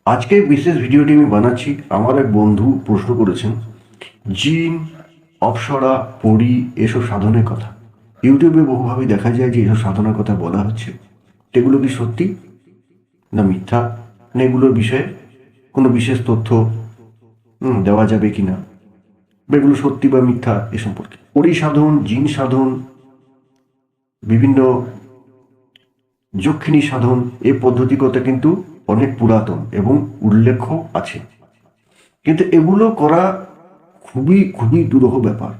আজকে বিশেষ ভিডিওটি আমি বানাচ্ছি। আমার এক বন্ধু প্রশ্ন করেছেন জিন, অপ্সরা, পরী এসব সাধনের কথা। ইউটিউবে বহুভাবে দেখা যায় যে এসব সাধনার কথা বলা হচ্ছে, এগুলো কি সত্যি না মিথ্যা, না এগুলোর বিষয়ে কোনো বিশেষ তথ্য দেওয়া যাবে কিনা, বা এগুলো সত্যি বা মিথ্যা এ সম্পর্কে। পরী সাধন, জিন সাধন, বিভিন্ন যক্ষিণী সাধন, এই পদ্ধতিগত কিন্তু অনেক পুরাতন এবং উল্লেখ আছে, কিন্তু এগুলো করা খুবই খুবই দুরূহ ব্যাপার।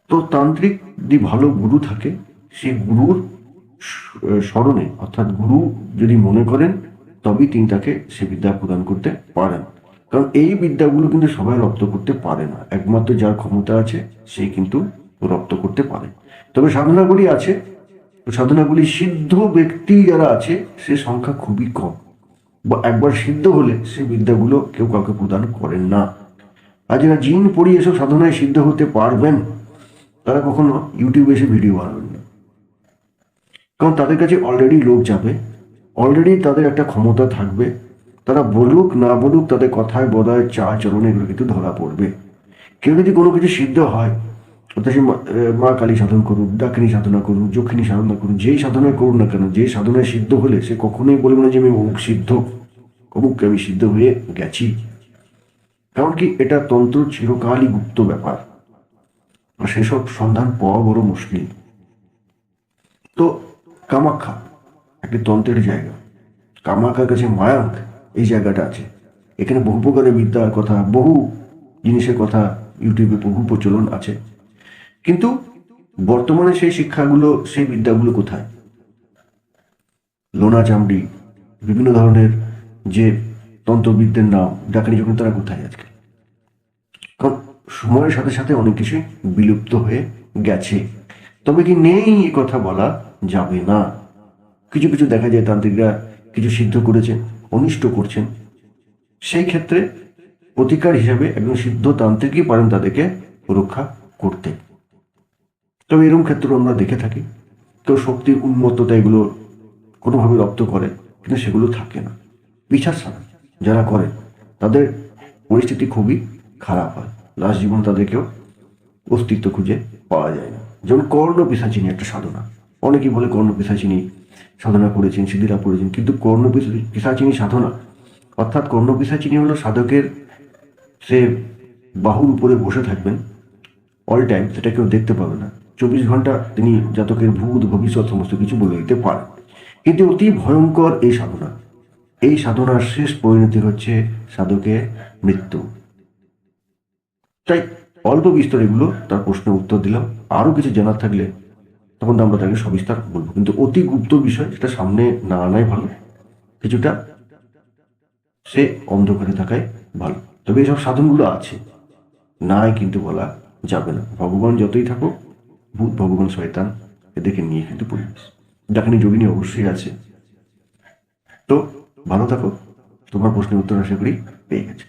তো তান্ত্রিক যদি ভালো গুরু থাকে, সেই গুরুর স্মরণে, অর্থাৎ গুরু যদি মনে করেন, তবেই তিনি তাকে সে বিদ্যা প্রদান করতে পারেন। কারণ এই বিদ্যাগুলো কিন্তু সবাই রপ্ত করতে পারে না, একমাত্র যার ক্ষমতা আছে সেই কিন্তু রপ্ত করতে পারে। তবে সাধনাগুলি আছে, সাধনাগুলি সিদ্ধ ব্যক্তি যারা আছে সে সংখ্যা খুবই কম, বা একবার সিদ্ধ হলে সে বিদ্যাগুলো কেউ কাউকে প্রদান করেন না। আর যারা জিন পড়ি এসব সাধনায় সিদ্ধ হতে পারবেন, তারা কখনো ইউটিউবে এসে ভিডিও বানাবেন না। কারণ তাদের কাছে অলরেডি লোক যাবে, অলরেডি তাদের একটা ক্ষমতা থাকবে, তারা বলুক না বলুক তাদের কথায় বলায় চা চরণে এগুলো কিন্তু ধরা পড়বে। কেউ যদি কোনো কিছু সিদ্ধ হয়, অর্থাৎ সে মা কালী সাধন করুন, ডাকিনী সাধনা করুন, যক্ষিণী সাধনা করুন, যেই সাধনায় করুন না কেন, যে সাধনায় সিদ্ধ হলে সে কখনোই বলবে না যে আমি অমুক সিদ্ধ, অমুককে আমি সিদ্ধ হয়ে গেছি। কারণ কি, এটা তন্ত্র চিরকালই গুপ্ত ব্যাপার, আর সেসব সন্ধান পাওয়া বড় মুশকিল। তো কামাখ্যা একটি তন্ত্রের জায়গা, কামাখ্যার কাছে মায়াঙ্ক এই জায়গাটা আছে। এখানে বহু প্রকারের বিদ্যার কথা, বহু জিনিসের কথা ইউটিউবে বহু প্রচলন আছে, কিন্তু বর্তমানে সেই শিক্ষাগুলো, সেই বিদ্যাগুলো কোথায়? লোনা চামড়ি, বিভিন্ন ধরনের যে তন্ত্রবিদদের নাম, ডাকানি যখন, তারা কোথায় আজকে? কারণ সময়ের সাথে সাথে অনেক কিছুই বিলুপ্ত হয়ে গেছে। তবে কি নেই এ কথা বলা যাবে না। কিছু কিছু দেখা যায় তান্ত্রিকরা কিছু সিদ্ধ করেছেন, অনিষ্ট করছেন, সেই ক্ষেত্রে প্রতিকার হিসাবে একজন সিদ্ধ তান্ত্রিকই পারেন তাদেরকে রক্ষা করতে। তবে এরকম ক্ষেত্রে আমরা দেখে থাকি কেউ শক্তির উন্মত্ততা এগুলো কোনোভাবে রপ্ত করে, কিন্তু সেগুলো থাকে না। পিছার সাথে যারা করে তাদের পরিস্থিতি খুবই খারাপ হয়, লাস্ট জীবন তাদেরকেও অস্তিত্ব খুঁজে পাওয়া যায় না। যেমন কর্ণ পিশাচিনী একটা সাধনা, অনেকেই বলে কর্ণ পিশাচিনী সাধনা করেছেন, সিদ্ধিলাভ করেছেন, কিন্তু কর্ণ পিশাচিনী সাধনা, অর্থাৎ কর্ণ পিশাচিনী হলো সাধকের, সে বাহুর উপরে বসে থাকবেন অল টাইম, সেটা কেউ দেখতে পাবে না। 24 ঘন্টা তিনি জাতকের ভূত ভবিষ্যৎ সমস্ত কিছু বলে দিতে পারেন। কিন্তু অতি ভয়ঙ্কর এই সাধনা, এই সাধনার শেষ পরিণতি হচ্ছে সাধকের মৃত্যু। তাই অল্প বিস্তর এগুলো তার প্রশ্নের উত্তর দিলাম। আরো কিছু জানার থাকলে তখন আমরা তাকে সবিস্তার বলবো, কিন্তু অতি গুপ্ত বিষয় সেটা সামনে না আনাই ভালো, কিছুটা সে অন্ধকারে থাকাই ভালো। তবে এইসব সাধনগুলো আছে, নাই কিন্তু বলা যাবে না। ভগবান যতই থাকুক, ভূত ভগবান শয়তান এদেরকে নিয়ে কিন্তু পরিবেশ, ডাকিনী যোগিনী অবশ্যই আছে। তো ভালো থাকো, তোমার প্রশ্নের উত্তর আশা করি পেয়ে গেছে।